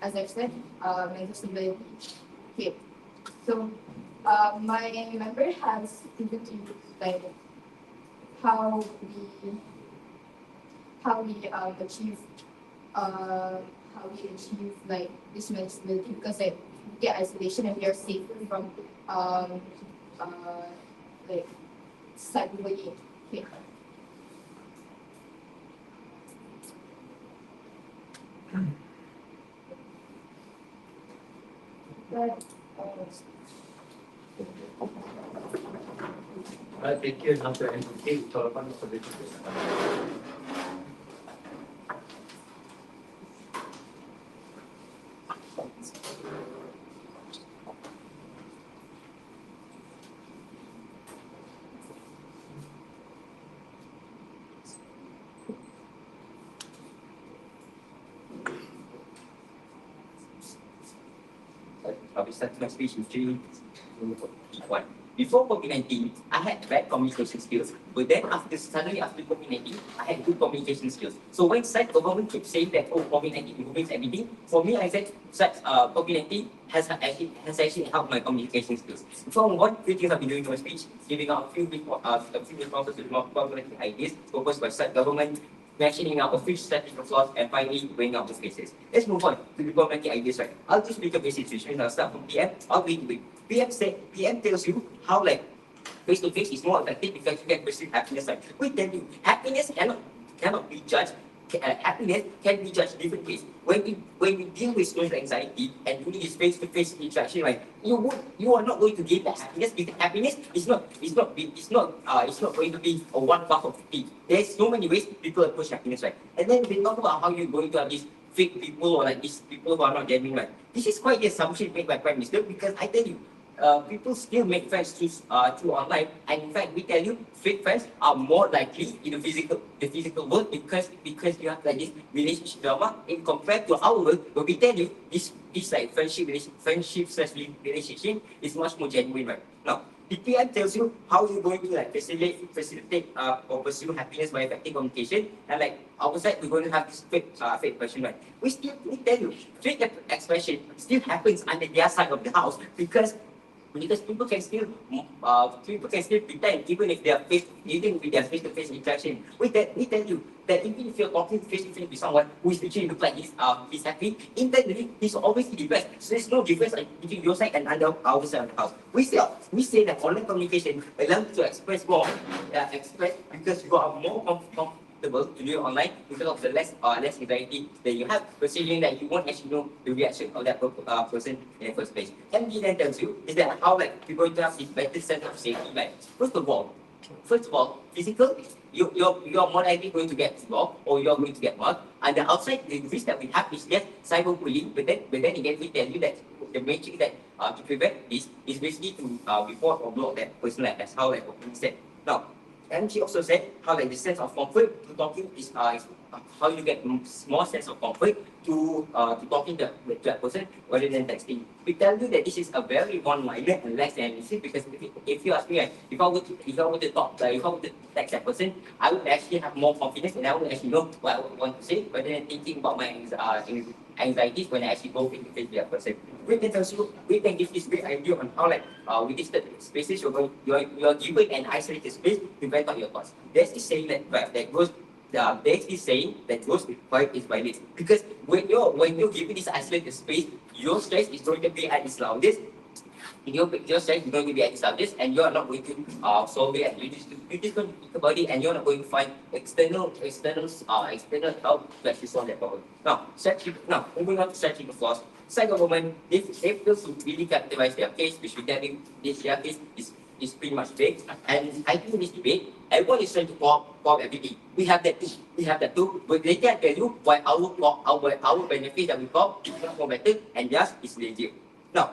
as I said, mental stability. Okay, so my member has given to you like how we achieve like this mental stability, because like we get isolation and we are safer from like cyberbullying. Okay. But, Thank you, Dr. Enrique, for the I'll be starting my speech in 3, 2, 1. Before COVID-19, I had bad communication skills, but then suddenly after COVID-19, I had good communication skills. So when such government keeps saying that, oh, COVID-19 improves everything, for me, I said such COVID-19 has actually helped my communication skills. So what few things I've been doing in my speech, giving out a few responses to multiple ideas proposed by such government, mentioning our fish statistical flaws, and finally weighing out the cases. Let's move on to diplomatic ideas, right? I'll just make a basic situation. I'll start from PM all the way to it. PM tells you how like face to face is more effective because you can perceive happiness. Right? We tell you happiness cannot be judged. Happiness can be judged different ways. When we deal with social anxiety and doing this face-to-face interaction, right? You are not going to gain that happiness because happiness is not going to be a one buck of tea. There's so many ways people approach happiness, right? And then they talk about how you're going to have these fake people or like these people who are not genuine, right? This is quite the assumption made by Prime Minister, because I tell you, people still make friends through online, and in fact, we tell you, fake friends are more likely in the physical world because you have like this relationship drama in compared to our world, where we tell you this like friendship relationship is much more genuine, right? Now, PPM tells you how you're going to like facilitate or pursue happiness by effective communication, and like outside we're going to have this fake expression, right? We tell you fake expression still happens under their side of the house because people can still pretend even if they are even with their face-to-face interaction. We tell you that even if you're talking face-to-face with someone who is literally look like he's happy, internally he's always depressed. So there's no difference between your side and our side of the house. We say that online communication allows you to express more, express because you are more comfortable to do it online because of the less anxiety that you have, considering that you won't actually know the reaction of that person in the first place. MD then tells you is that how like you're going to have this better sense of safety. Like first of all, physical, you're more likely going to get robbed or you're going to get mugged. And the outside, the risk that we have is just cyberbullying. But then again, we tell you that the main thing that to prevent this is basically to report or block that person. Like that's how like what we said. Now, and she also said how like the sense of comfort to talking is how you get more sense of comfort to talking to that person rather than texting. We tell you that this is a very one-minded and less than analysis because if you ask me, like, if I were to talk, if I were to text that person, I would actually have more confidence and I would actually know what I would want to say rather than thinking about my anxieties when I actually go face to face with that person. We can give this great idea on how like with these spaces you're given an isolated space to vent out your thoughts. There's this saying that goes there's this saying that goes with quiet is violence. Because when you're given this isolated space, your stress is going to be at its loudest. Your stress is going to be at its loudest, and you're not going to solve it. You're just going to think about it, and you're not going to find external help to actually solve that problem. Now, moving on to stretching the flaws. Side government, they feel to really capitalize their case, which we tell you this their case is pretty much big. And I think in this debate, everyone is trying to call everything. We have that too. But they can't tell you why our benefit that we call is not more better and just is lazier. Now,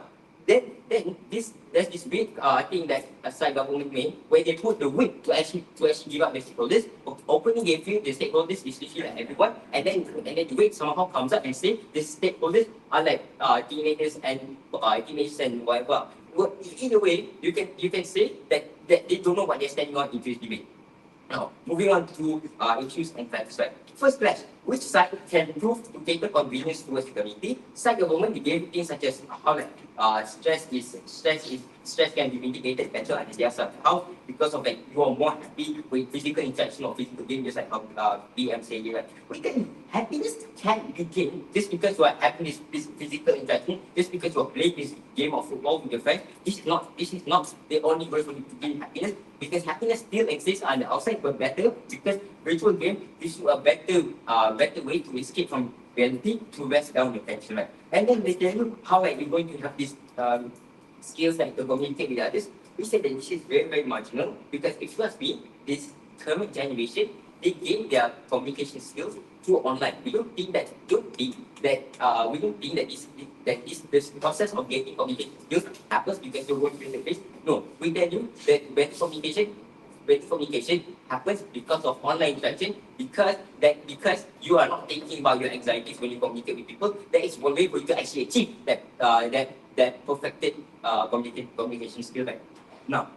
then there's this big thing that a side government made where they put the whip to actually give up the stakeholders. Opening a field, the stakeholders is literally like everyone, and then the whip somehow comes up and say the stakeholders are like teenagers and whatever. Well, either way, you can say that they don't know what they're standing on in this debate. Now, moving on to issues and facts, right? First clash, which side can prove to cater convenience towards the community? Side government, they gave things such as how like stress can be mitigated better under their side. How? Because of that, you are more happy with physical interaction or physical games, just like how BM said, right? We can happiness can be gained just because you are having this physical interaction, just because you are playing this game of football with your friends. This is not the only way for you to gain happiness, because happiness still exists on the outside, but better because virtual game gives you a better way to escape from reality to rest down your tension, right? And then they tell you how like you're going to have these skills like to communicate with others. We say that this is very, very marginal, because if you ask me, this current generation, they gain their communication skills through online. We don't think that this process of getting communication skills happens because you're going face to face. No, we tell you that better communication happens because of online interaction, because you are not thinking about your anxieties when you communicate with people. That is one way for you to actually achieve that perfected communication skill. Right? Now,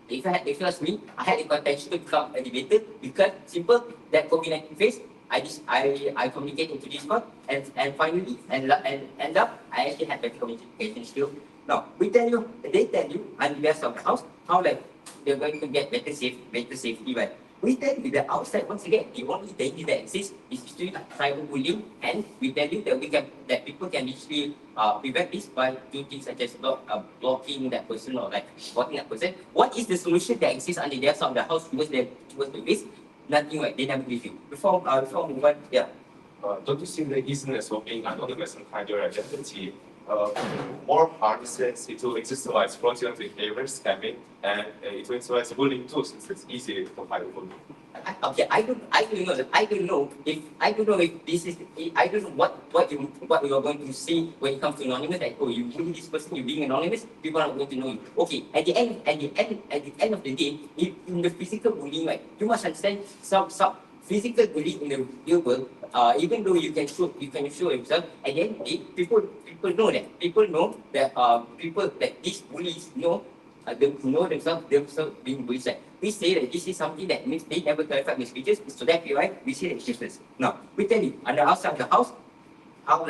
if you ask me, I had the potential to become a debater because simple that COVID-19 phase, I communicated into Discord and finally end up I actually had better communication skill. Now they tell you on the rest of the house how like they're going to get better safety, right? We tell you that outside, once again, the only danger that exists is still cyberbullying, and we tell you that people can actually prevent this by doing things such as blocking that person or like blocking that person. What is the solution that exists on the other side of the house towards the risk? Nothing, right? They never give you. Before we move on, yeah. Don't you see the easiness of being anonymous and hide your identity? More harnesses, it will incentivize fraudulent behavior, scamming, and it will incentivize bullying too, since it's easy to fight bullying. Okay, I don't know if this is, I don't know what you are going to see when it comes to anonymous. Like, oh, you bully this person, you being anonymous, people are not going to know you. Okay, at the end of the day, in the physical bullying, like, you must understand some physical bullying in the real world. Even though you can show yourself, at the end of the day, people know that these bullies know. They know themselves being bullied. We say that this is something that means they never clarified the speeches, so that right, we say that it's useless. Now, we tell you, on the outside of the house, how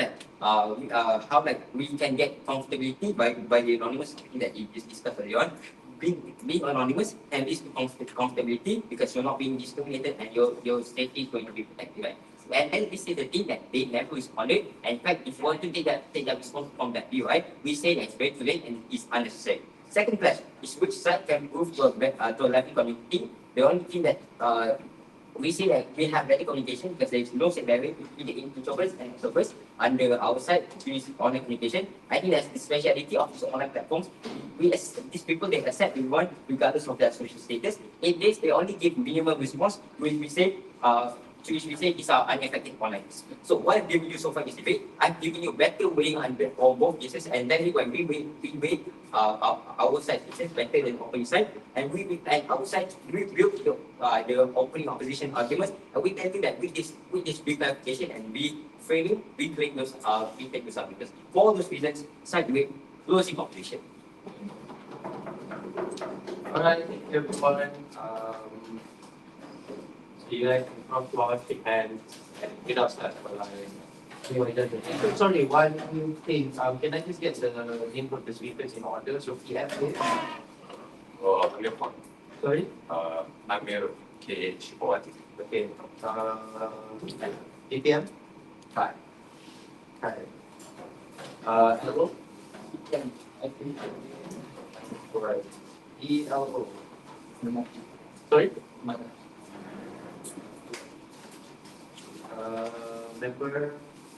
we can get comfortability by the anonymous thing that you just discussed earlier on. Being anonymous and this comfortability because you're not being discriminated and your safety is going to be protected, right? And then this is the thing that they never responded. And in fact, if you want to take that response from that view, right, we say that it's very too late and it's unnecessary. Second clash is which side can prove to a level community. The only thing that we say that we have better communication because there is no set barrier between the introverts and extroverts under our side, which is online communication. I think that's the speciality of these online platforms. These people, they accept everyone regardless of their social status. In this, they only give minimum response. We say which we say is our unaffected online. So what I've given you so far is debate. I've given you better weighing on both cases, and then when we weigh our side cases better than opposing side, and and our side we build the opening opposition arguments, and we tell you that with this clarification and we framing, we take those arguments. For those reasons, side with closing opposition. Alright, thank you everyone. So you guys can come forward, shake hands, and get up start for like. Sorry, one thing. Can I just get the name of the speakers in order? So PM, please. Oh, Amir Khan. Sorry. Amir KH. Oh, I think. Okay. ATM. Hi. Hi. Hello. Alright. ELO. Sorry. Member.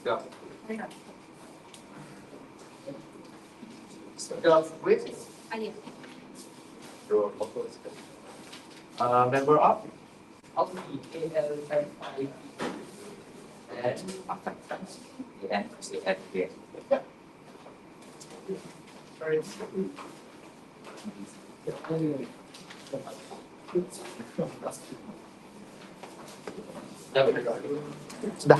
Go. With. Alia. Your photo is good. Member up. ALFI. And sorry. Sudah.